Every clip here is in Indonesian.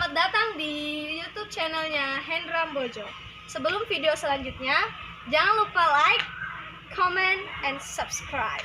Selamat datang di YouTube channelnya Hendra Bojo. Sebelum video selanjutnya, jangan lupa like, comment, and subscribe.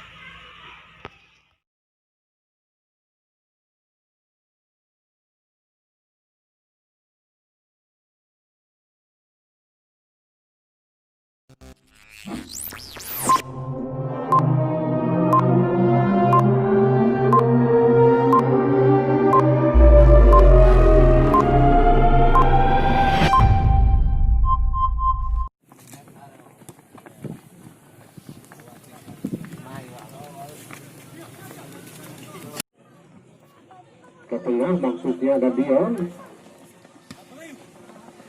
Ke tengah maksudnya ada Dion,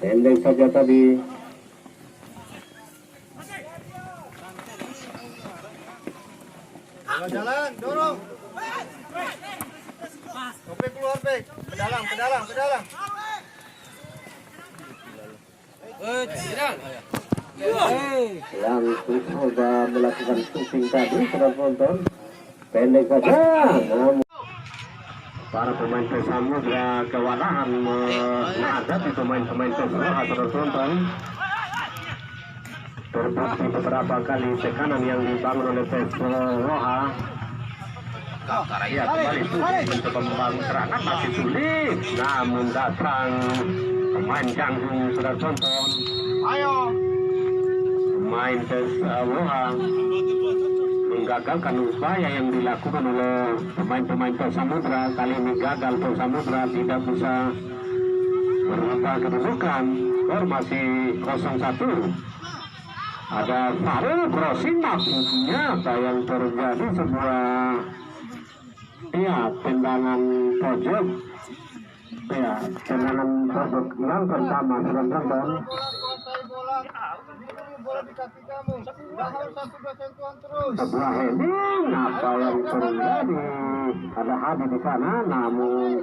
pendek saja tadi. Jalan, dorong. Oke, keluar, Bek. Ke dalam. Yang coba melakukan shooting tadi sudah nonton, pendek saja. Namun para pemain Samudra kewalahan menghadapi pemain Persija terus nonton. Terbukti beberapa kali tekanan yang dibangun oleh Persija. Ya, kembali mencoba membangun serangan masih sulit. Namun datang pemain Canggung sudah nonton. Ayo. Pemain Persija menggagalkan upaya yang dilakukan oleh pemain-pemain Samudra. Kali ini gagal Samudra, tidak bisa merubah kedudukan. Skor masih 0-1. Ada Farul crossing, maksudnya apa yang terjadi, sebuah tendangan pojok. Tendangan pojok yang pertama sudah nonton. Bola di kaki kamu. Udah harus 1-2 sentuhan terus. Sebuah heading, apa yang terjadi? Ada Hadi di sana, namun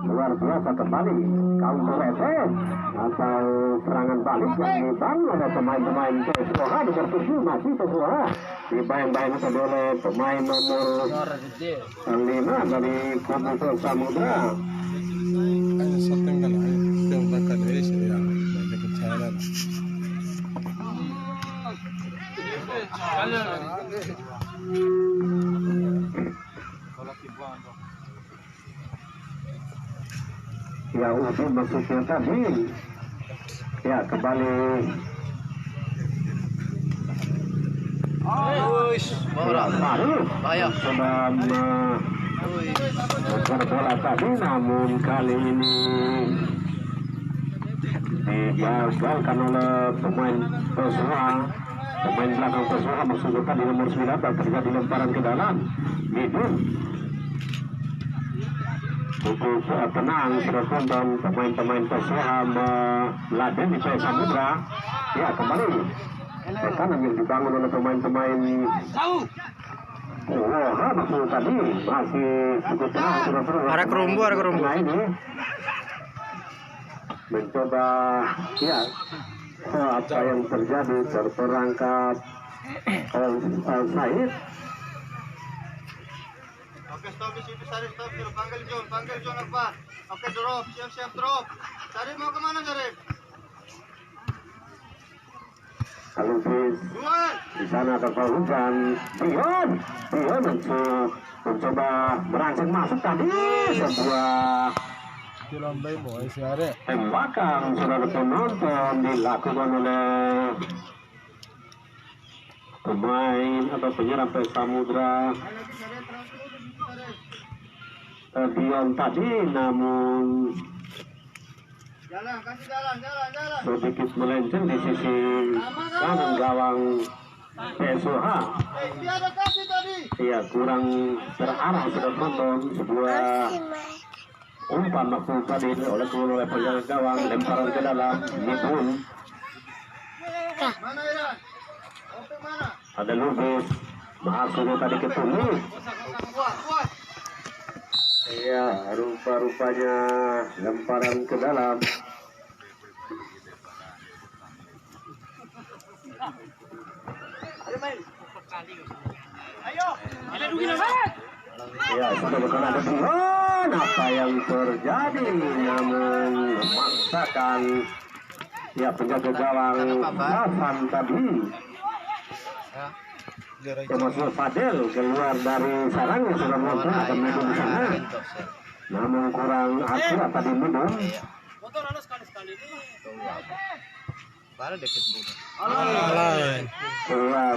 luar biasa kembali counter attack atau serangan balik yang dibangun oleh pemain-pemain Persija. Nomor 7 masih Persija dibayang-bayangkan oleh pemain nomor 5 dari kubu Samudra. Ya, ujung maksudnya tadi. Ya, kembali. Bola baru. Sudah bola tadi, namun kali ini digagalkan oleh pemain Persija. Pemain belakang Persija maksudnya tadi nomor 9 dan terjadi lemparan ke dalam. Midun. Cukup tenang sudah tonton pemain-pemain Persija meladeni di Samudra. Ya, kembali tekanan yang dibangun oleh pemain-pemain maksud tadi masih cukup tenang sudah tonton. Ada kerumbu. Nah, ini mencoba apa yang terjadi, terperangkap Said. Oke, stop di situ, Sarif, stop. Panggil John Akbar. Oke, drop, siap drop. Sarif mau kemana, Sarif? Kalau di sana ada Fauzan, Dion mencoba merangsek masuk tadi, sebuah tembakan saudara penonton dilakukan oleh pemain atau penyerang Samudra Dion tadi, namun Kasih jalan. sedikit melenceng di sisi kanan gawang Persija. Ada kasih tadi. Ya, kurang terarah sudah nonton. Sebuah umpan maksud tadi oleh penjaga gawang, lemparan ke dalam. Midun. Mana Iran? Oke, mana? Ada Lubis masuknya tadi ke tulis. Kuat. Iya, rupa-rupanya lemparan ke dalam. Ayo. Ya, sudah bukan ada Dion. menekan apa yang terjadi, namun memaksakan ya penjaga gawang Hasan tadi. Termasuk Fadel keluar dari sarangnya sudah menonton akan minum di sana, namun kurang akurat tadi minum.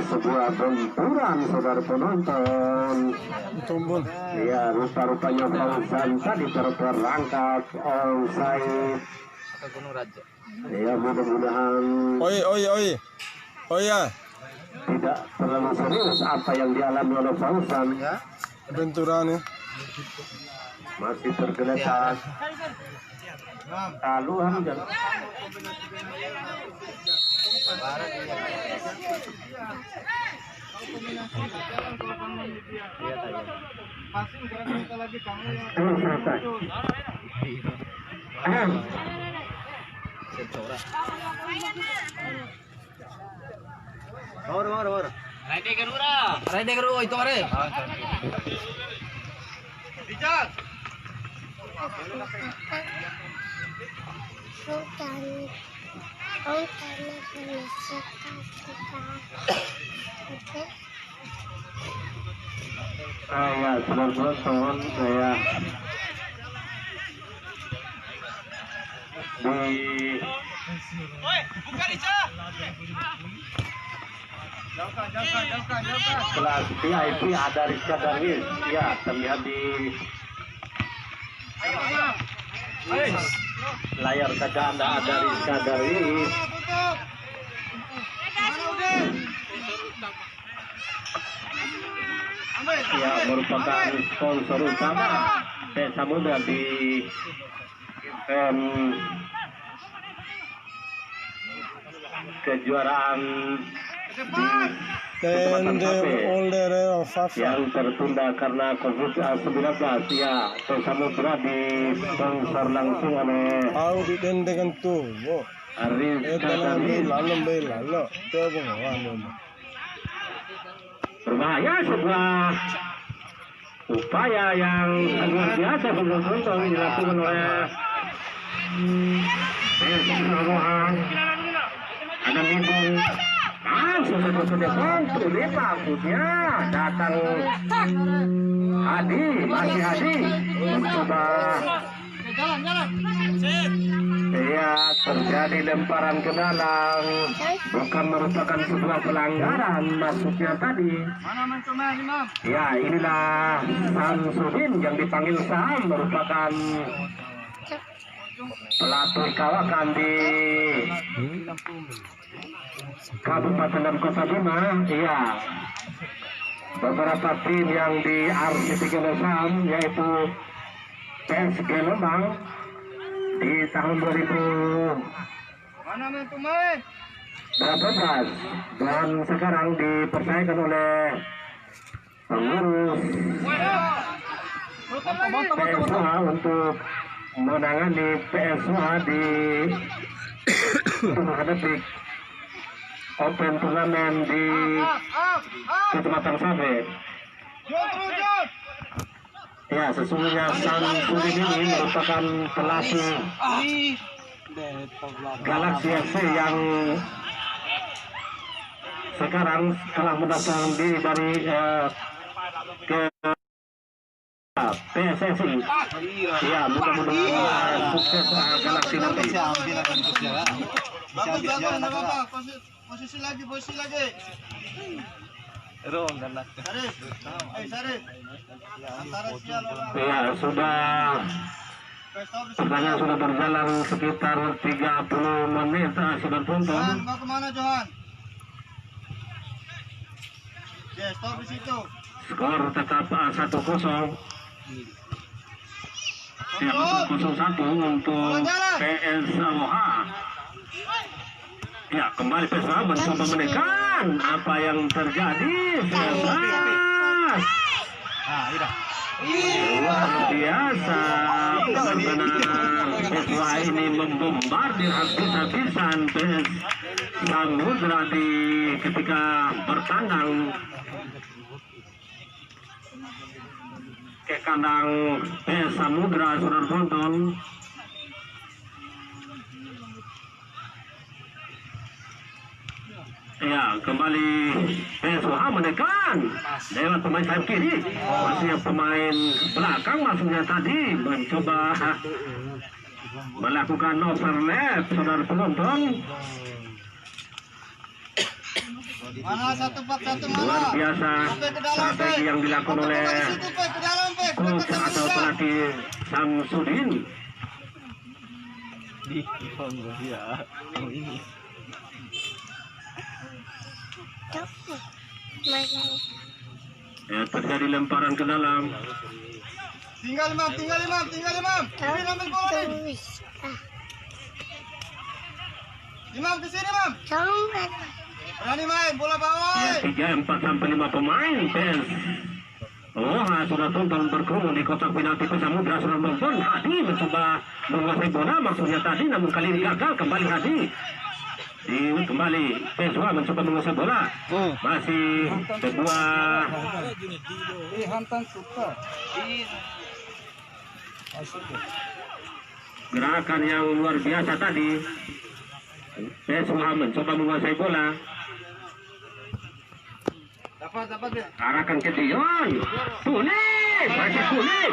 Sebuah benturan saudara penonton. Ya, rupa-rupanya Fauzan tadi terperangkap onside. Ya, mudah-mudahan oh ya tidak terlalu serius apa yang dialami oleh Fauzan. benturannya. Masih tergeletak. Taluhan dan ya sudah penonton saya di kelas VIP ada Rizka Darwis, ya terlihat di layar kaca Anda ada Rizka Darwis. Ya, merupakan sponsor utama Desa Muda di event kejuaraan di And older of yang tertunda karena COVID-19. Ya, Desa Muda disponsor langsung oleh how did dengan tuh Rizka Darwis. lalu Berbahaya, sebuah upaya yang luar biasa penonton dilakukan oleh Rohan. Ada minum sudah bantu lima akutnya datang Hadi, masih Hadi mencoba. Ya, terjadi lemparan ke dalam, bukan merupakan sebuah pelanggaran masuknya tadi. Ya, inilah Samsudin yang dipanggil Sam, merupakan pelatih kawakan di Kabupaten dan Kota Bima. Iya, beberapa tim yang diarsipkan oleh Sam, yaitu PSG Lembang di tahun 2018 dan sekarang dipercayakan oleh pengurus PSUA untuk menangani PSUA di menghadapi Open Turnamen di Kecamatan Sabe. Ya, sesungguhnya Samsudin ini merupakan pelatih Galaxy FC yang sekarang telah mendaftar diri dari ke PSSI. Ya, mudah-mudahan sukses Galaxy nanti. Posisi lagi. Ya, pertandingan sudah berjalan sekitar 30 menit sudah tonton. Mau kemana Johan? Ya, stop di situ. Skor tetap 1-0. Ya, 0-1 untuk PSOH. Ya, kembali PSOH mencoba menekan. Apa yang terjadi? Luar biasa, benar-benar PSOH ini membombardir habis-habisan PS Samudra di ketika bertandang ke kandang Samudra saudara penonton. Ya, kembali PSWA menekan lewat pemain sayap kiri. Masih pemain belakang maksudnya tadi mencoba melakukan overlap saudara penonton. Mana 141 mana? Luar biasa Sampai ke dalam, strategi yang dilakukan Sampai oleh ke situ, Pak, ke dalam, Pak. coach atau pelatih Samsudin. Ya, terjadi lemparan ke dalam. Tinggal Imam. Ini ambil bola nih. Imam ke sini, Imam. Berani main, bola bawah. Ya, 3, 4 sampai 5 pemain PS. Oh, sudah tonton berkerumun di kotak penalti Samudra sudah menonton. Hadi mencoba menguasai bola maksudnya tadi, namun kali ini gagal. Kembali Hadi. Kembali Peswa mencoba menguasai bola. Masih sebuah gerakan yang luar biasa tadi. Peswa mencoba menguasai bola. Dapat dia. Arahkan ke Dion. Sulit, masih sulit.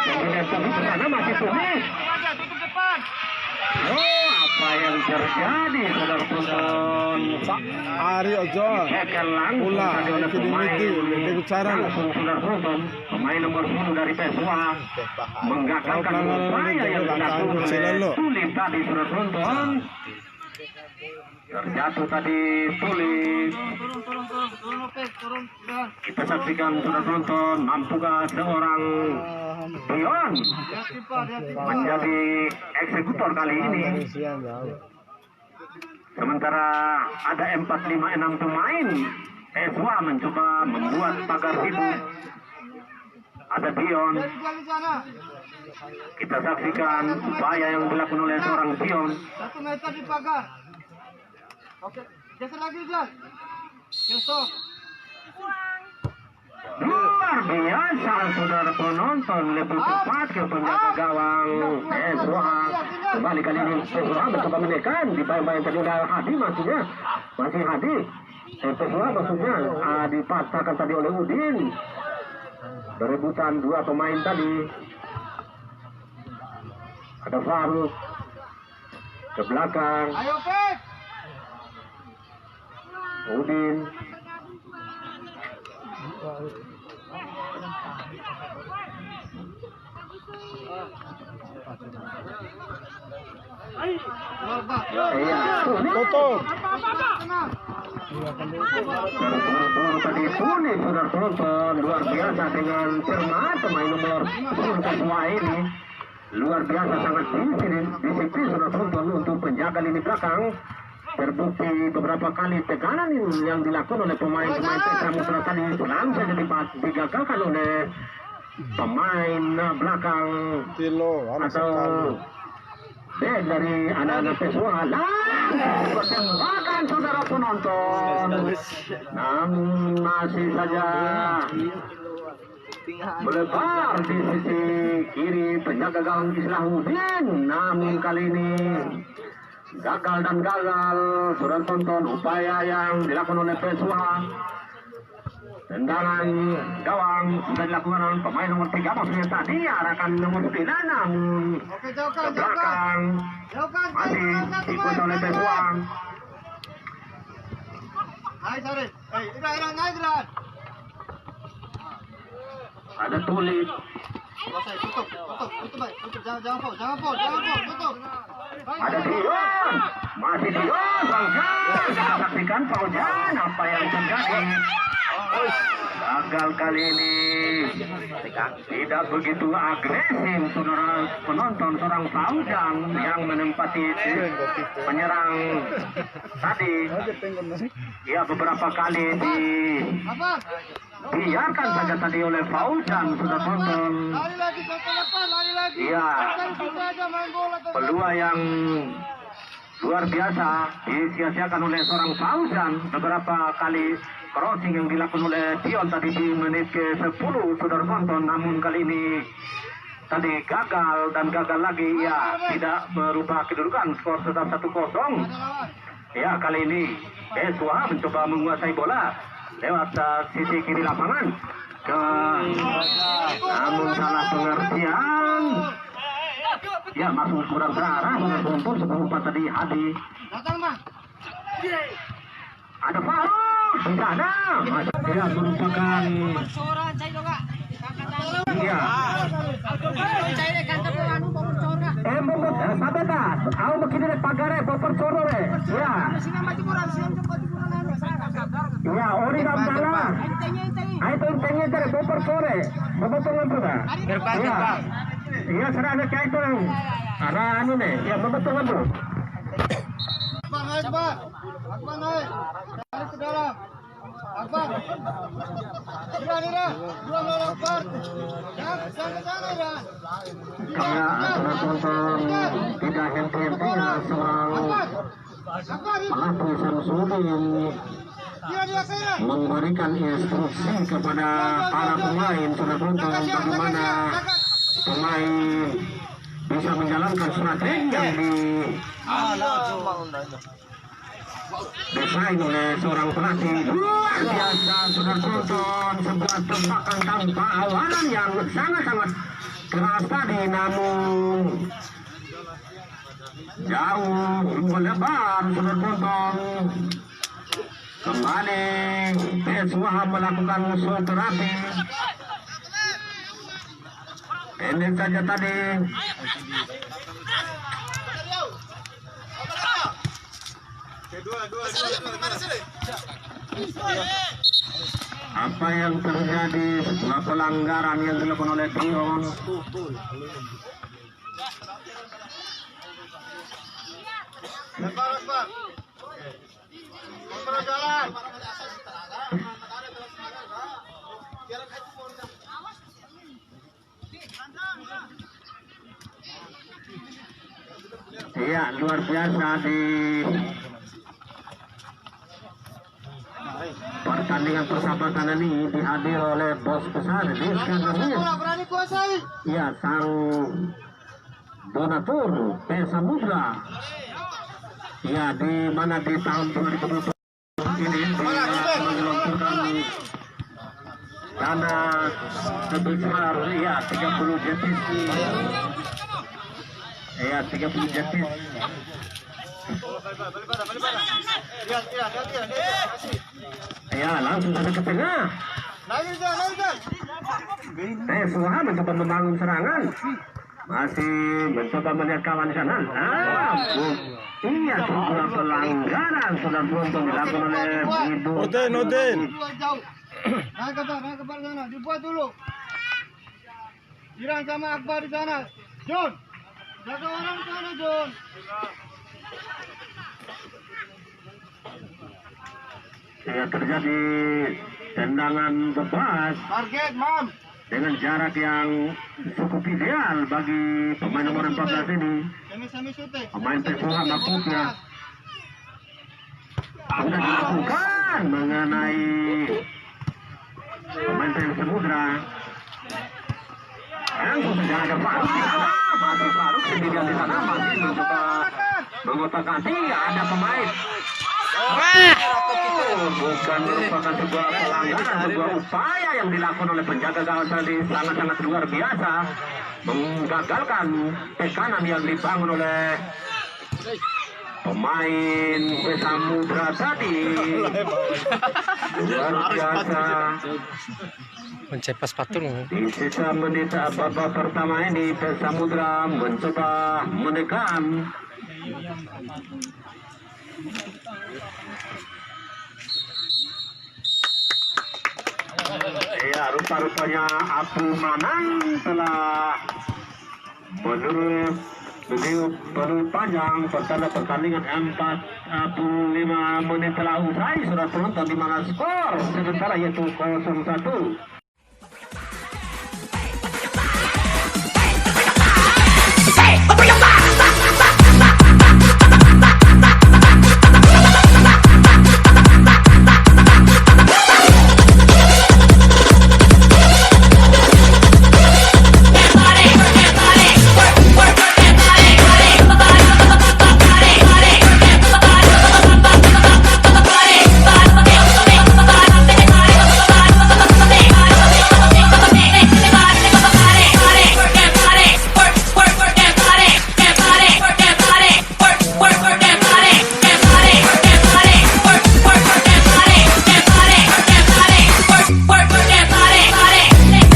Kemudian kami ke sana masih sulit. Tutup depan. Oh, apa yang terjadi saudara penonton? Ari ojo. Hekel langsung Pula, tadi oleh itu pemain. dimiliki, bicara. Langsung saudara penonton, pemain nomor 10 dari Peswa menggagalkan Kalau upaya yang dilakukan oleh Tulip tadi saudara penonton. Terjatuh tadi Tulip. Turun. Kita saksikan saudara penonton, mampukah seorang Dion Dia tipa. menjadi eksekutor kali ini. Sementara ada 4, 5, 6 pemain Peswa mencoba membuat pagar hidup. Ada Dion. Dari sana. Kita saksikan upaya yang dilakukan oleh seorang Dion. 1 meter di pagar. Oke, geser lagi, Jan. Geser. Luar biasa saudara penonton, lebih cepat ke penjaga gawang Peswa. Kembali kali ini Peswa mencoba menekan di bayang-bayang tadi udah Hadi maksudnya. Masih Hadi. Peswa maksudnya dipaksakan tadi oleh Udin. Berebutan 2 pemain tadi. Ada Faruk ke belakang. Ayo, Pep. Udin. Iya. Tutup. Tenang. Buru-buru tadi Tulip sudah tonton luar biasa dengan cermat pemain nomor 10 Peswa ini. Luar biasa sangat disiplin sudah tonton untuk penjaga lini belakang. Terbukti beberapa kali tekanan yang dilakukan oleh pemain-pemain Samudra tadi langsung saja digagalkan oleh pemain belakang Kilo, atau dari anak-anak Peswa. Tembakan saudara penonton, namun masih saja melebar di sisi kiri penjaga gawang Islahuddin. Namun kali ini gagal dan gagal. Sudah tonton upaya yang dilakukan oleh Peswa. Tendangan gawang sudah dilakukan oleh pemain nomor 3 maksudnya tadi arahkan nomor 9, namun Oke, ke jauhkan. belakang masih diikuti oleh Peswa. Naik, Sarif. Udah, naik, Ran. Ada Tulip. Selesai, tutup, baik. Tutup, jangan pol, tutup. Baik. Ada Dion. Masih Dion. Fauzan. Kita saksikan Fauzan apa yang terjadi. Gagal kali ini tidak begitu agresif saudara penonton. Seorang Fauzan yang menempati penyerang tadi. Ya beberapa kali Apa? dibiarkan saja tadi oleh Fauzan sudah tonton. Lari lagi, sampai depan, lari lagi. Iya. Kita aja main bola. Peluang yang luar biasa disia-siakan oleh seorang Fauzan. Beberapa kali crossing yang dilakukan oleh Dion tadi di menit ke-10 saudara penonton, namun kali ini tadi gagal dan gagal lagi, ya tidak merubah kedudukan, skor tetap 1-0. Ya, kali ini Beswa mencoba menguasai bola lewat sisi kiri lapangan namun salah pengertian, ya masuk kurang searah untuk sebelum tadi Hadi ada Faruk di sana, dia merupakan iya sabetas aku begini pagare popor corore ya ya ori ramdala itu intenya dari popor sore membetul juga ya iya serana kayak itu arah anu nih ya membetul itu Akbar naik tarik ke dalam Akbar Nira dua nol Akbar jangan ke sana ya kayak penonton tidak henti-hentinya seorang pelatih Samsudin memberikan instruksi kepada para pemain sudah penonton bagaimana pemain bisa menjalankan strategi yang desain oleh seorang pelatih luar biasa sudah penonton, sebuah tembakan tanpa awalan yang sangat-sangat keras tadi, namun jauh melebar sudah penonton. Kembali Beswa melakukan show terapi. Ini saja tadi. Apa yang terjadi setelah pelanggaran yang dilakukan oleh Dion? Akbar jalan Iya, luar biasa di pertandingan persahabatan ini dihadir oleh bos besar Rizky Nurul. berani kuasai Ya, sang donatur Samudra. Ya, di mana di tahun 2020 ini dia menggelontorkan dana sebesar ya 30 jetis. Ya, 30 jetis. Ya, langsung saja ke tengah. Suha mencoba membangun serangan, masih mencoba melihat kawan di sana. Iya, sebuah pelanggaran sudah beruntung dilakukan oleh Ibu. Odin. Naik ke sana, dibuat dulu. Jiran sama Akbar di sana. John, jaga orang di sana, John. Ya, terjadi tendangan bebas Target, Mam. dengan jarak yang cukup ideal bagi pemain nomor 14 ini. Semi syuting. Pemain Persua maksudnya sudah dilakukan mengenai pemain Samudra. Langsung saja ada Faruk di sana, masih Faruk sendirian di sana, masih mencoba mengotak-atik. Ada pemain. Bukan merupakan sebuah pelanggaran, sebuah upaya yang dilakukan oleh penjaga gawang tadi sangat-sangat luar biasa, menggagalkan tekanan yang dibangun oleh pemain Samudra tadi. Luar biasa. Mencepas patung. Di sisa menit babak pertama ini Samudra mencoba menekan. Ya, rupa-rupanya Abu Manang telah menurut panjang pertanda pertandingan 45 menit telah usai, sudah penonton di mana skor sementara yaitu 0-1.